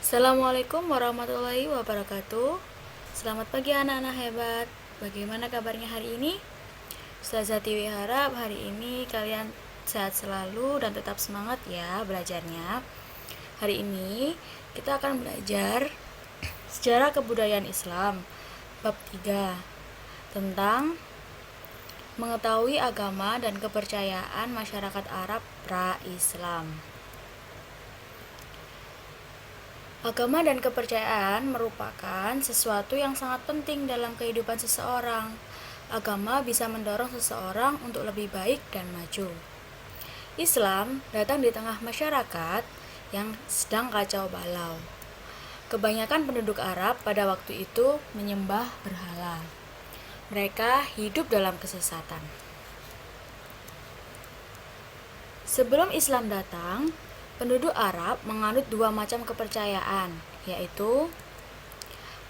Assalamualaikum warahmatullahi wabarakatuh. Selamat pagi anak-anak hebat. Bagaimana kabarnya hari ini? Ustazah Tiwi harap hari ini kalian sehat selalu dan tetap semangat ya belajarnya. Hari ini kita akan belajar sejarah kebudayaan Islam bab 3 tentang mengetahui agama dan kepercayaan masyarakat Arab pra-Islam. Agama dan kepercayaan merupakan sesuatu yang sangat penting dalam kehidupan seseorang. Agama bisa mendorong seseorang untuk lebih baik dan maju. Islam datang di tengah masyarakat yang sedang kacau balau. Kebanyakan penduduk Arab pada waktu itu menyembah berhala. Mereka hidup dalam kesesatan. Sebelum Islam datang, penduduk Arab menganut dua macam kepercayaan, yaitu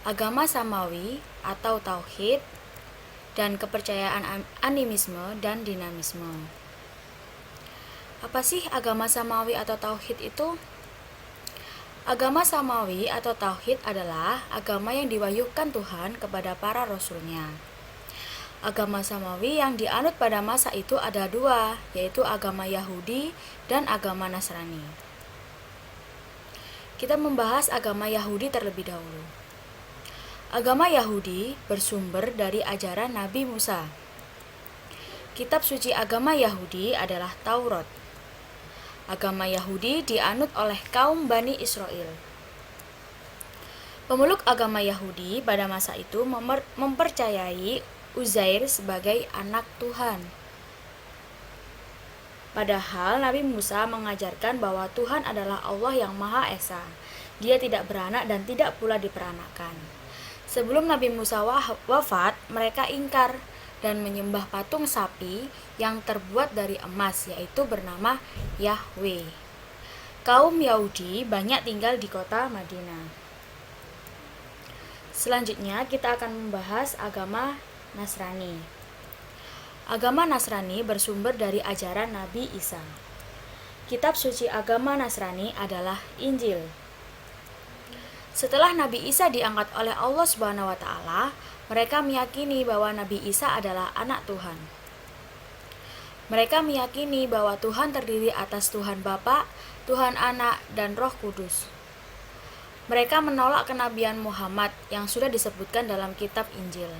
agama Samawi atau Tauhid dan kepercayaan animisme dan dinamisme. Apa sih agama Samawi atau Tauhid itu? Agama Samawi atau Tauhid adalah agama yang diwahyukan Tuhan kepada para rasulnya. Agama Samawi yang dianut pada masa itu ada dua, yaitu agama Yahudi dan agama Nasrani. Kita membahas agama Yahudi terlebih dahulu. Agama Yahudi bersumber dari ajaran Nabi Musa. Kitab suci agama Yahudi adalah Taurat. Agama Yahudi dianut oleh kaum Bani Israel. Pemeluk agama Yahudi pada masa itu mempercayai Uzair sebagai anak Tuhan. Padahal Nabi Musa mengajarkan bahwa Tuhan adalah Allah yang Maha Esa. Dia tidak beranak dan tidak pula diperanakkan. Sebelum Nabi Musa wafat, mereka ingkar dan menyembah patung sapi yang terbuat dari emas, yaitu bernama Yahweh. Kaum Yahudi banyak tinggal di kota Madinah. Selanjutnya kita akan membahas agama Nasrani. Agama Nasrani bersumber dari ajaran Nabi Isa. Kitab suci agama Nasrani adalah Injil. Setelah Nabi Isa diangkat oleh Allah Subhanahu wa taala, mereka meyakini bahwa Nabi Isa adalah anak Tuhan. Mereka meyakini bahwa Tuhan terdiri atas Tuhan Bapa, Tuhan Anak, dan Roh Kudus. Mereka menolak kenabian Muhammad yang sudah disebutkan dalam kitab Injil.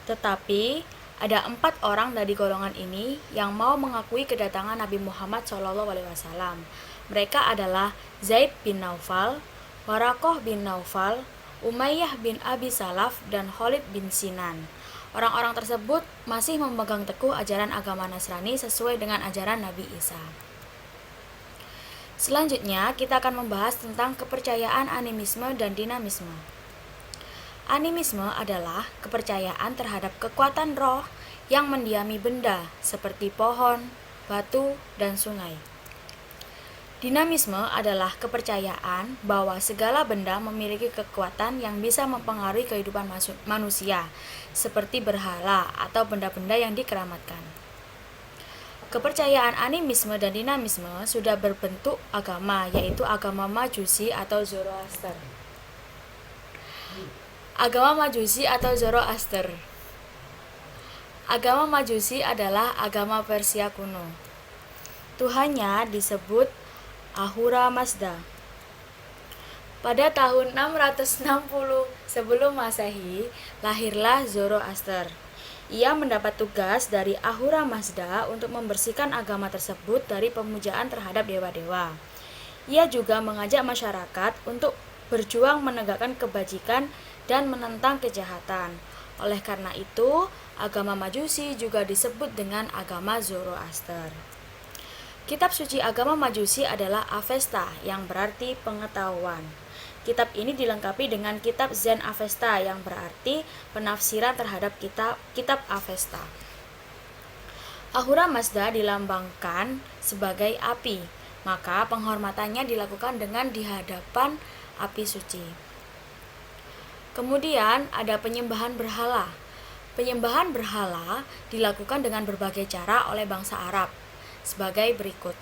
Tetapi ada 4 orang dari golongan ini yang mau mengakui kedatangan Nabi Muhammad SAW. Mereka adalah Zaid bin Naufal, Waraqah bin Naufal, Umayyah bin Abi Salaf, dan Khalid bin Sinan. Orang-orang tersebut masih memegang teguh ajaran agama Nasrani sesuai dengan ajaran Nabi Isa. Selanjutnya kita akan membahas tentang kepercayaan animisme dan dinamisme. Animisme adalah kepercayaan terhadap kekuatan roh yang mendiami benda seperti pohon, batu, dan sungai. Dinamisme adalah kepercayaan bahwa segala benda memiliki kekuatan yang bisa mempengaruhi kehidupan manusia, seperti berhala atau benda-benda yang dikeramatkan. Kepercayaan animisme dan dinamisme sudah berbentuk agama, yaitu agama Majusi atau Zoroaster. Agama Majusi atau Zoroaster. Agama Majusi adalah agama Persia kuno. Tuhannya disebut Ahura Mazda. Pada tahun 660 sebelum Masehi, lahirlah Zoroaster. Ia mendapat tugas dari Ahura Mazda untuk membersihkan agama tersebut dari pemujaan terhadap dewa-dewa. Ia juga mengajak masyarakat untuk berjuang menegakkan kebajikan dan menentang kejahatan. Oleh karena itu, agama Majusi juga disebut dengan agama Zoroaster. Kitab suci agama Majusi adalah Avesta, yang berarti pengetahuan. Kitab ini dilengkapi dengan kitab Zen Avesta, yang berarti penafsiran terhadap kitab Avesta. Ahura Mazda dilambangkan sebagai api, maka penghormatannya dilakukan dengan di hadapan api suci. Kemudian ada penyembahan berhala. Penyembahan berhala dilakukan dengan berbagai cara oleh bangsa Arab sebagai berikut.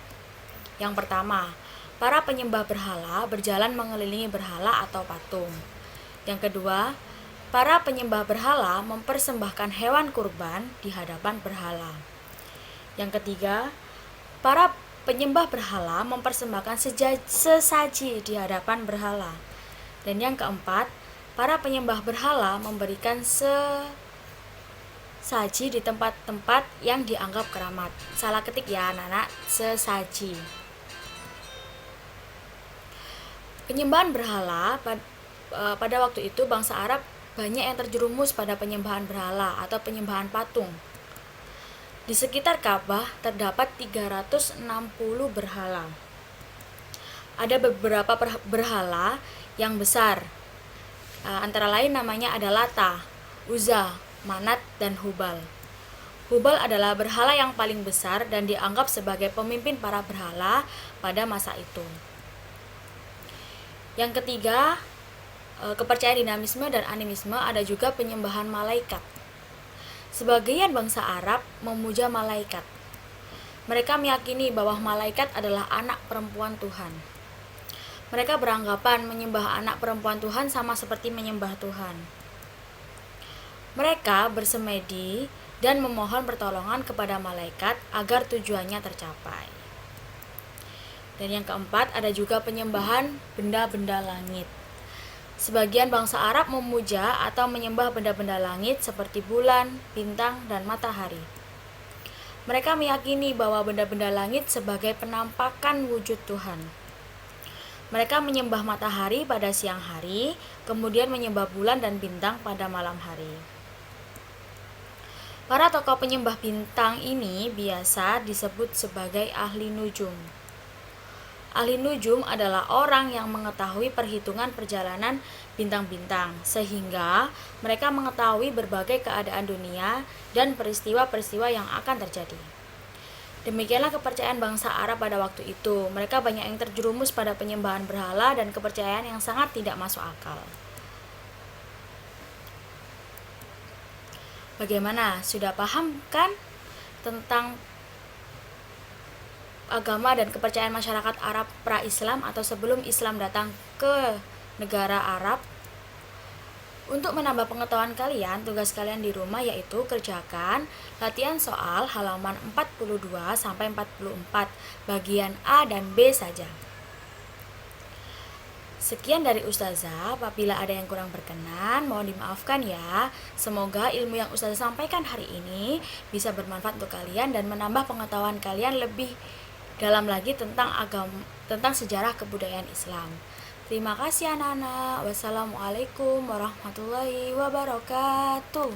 Yang pertama, para penyembah berhala berjalan mengelilingi berhala atau patung. Yang kedua, para penyembah berhala mempersembahkan hewan kurban di hadapan berhala. Yang ketiga, para penyembah berhala mempersembahkan sesaji di hadapan berhala. Dan yang keempat, para penyembah berhala memberikan sesaji di tempat-tempat yang dianggap keramat. Salah ketik ya anak-anak, sesaji. Penyembahan berhala pada waktu itu bangsa Arab banyak yang terjerumus pada penyembahan berhala atau penyembahan patung. Di sekitar Ka'bah terdapat 360 berhala. Ada beberapa berhala yang besar. Antara lain namanya ada Lata, Uzza, Manat, dan Hubal. Hubal adalah berhala yang paling besar dan dianggap sebagai pemimpin para berhala pada masa itu. Yang ketiga, kepercayaan dinamisme dan animisme, ada juga penyembahan malaikat. Sebagian bangsa Arab memuja malaikat. Mereka meyakini bahwa malaikat adalah anak perempuan Tuhan. Mereka beranggapan menyembah anak perempuan Tuhan sama seperti menyembah Tuhan. Mereka bersemedi dan memohon pertolongan kepada malaikat agar tujuannya tercapai. Dan yang keempat, ada juga penyembahan benda-benda langit. Sebagian bangsa Arab memuja atau menyembah benda-benda langit seperti bulan, bintang, dan matahari. Mereka meyakini bahwa benda-benda langit sebagai penampakan wujud Tuhan. Mereka menyembah matahari pada siang hari, kemudian menyembah bulan dan bintang pada malam hari. Para tokoh penyembah bintang ini biasa disebut sebagai ahli nujum. Ahli nujum adalah orang yang mengetahui perhitungan perjalanan bintang-bintang, sehingga mereka mengetahui berbagai keadaan dunia dan peristiwa-peristiwa yang akan terjadi. Demikianlah kepercayaan bangsa Arab pada waktu itu. Mereka banyak yang terjerumus pada penyembahan berhala dan kepercayaan yang sangat tidak masuk akal. Bagaimana? Sudah paham kan tentang agama dan kepercayaan masyarakat Arab pra-Islam atau sebelum Islam datang ke negara Arab? Untuk menambah pengetahuan kalian, tugas kalian di rumah yaitu kerjakan latihan soal halaman 42 sampai 44 bagian A dan B saja. Sekian dari Ustazah, apabila ada yang kurang berkenan mohon dimaafkan ya. Semoga ilmu yang Ustazah sampaikan hari ini bisa bermanfaat untuk kalian dan menambah pengetahuan kalian lebih dalam lagi tentang sejarah kebudayaan Islam. Terima kasih anak-anak. Wassalamualaikum warahmatullahi wabarakatuh.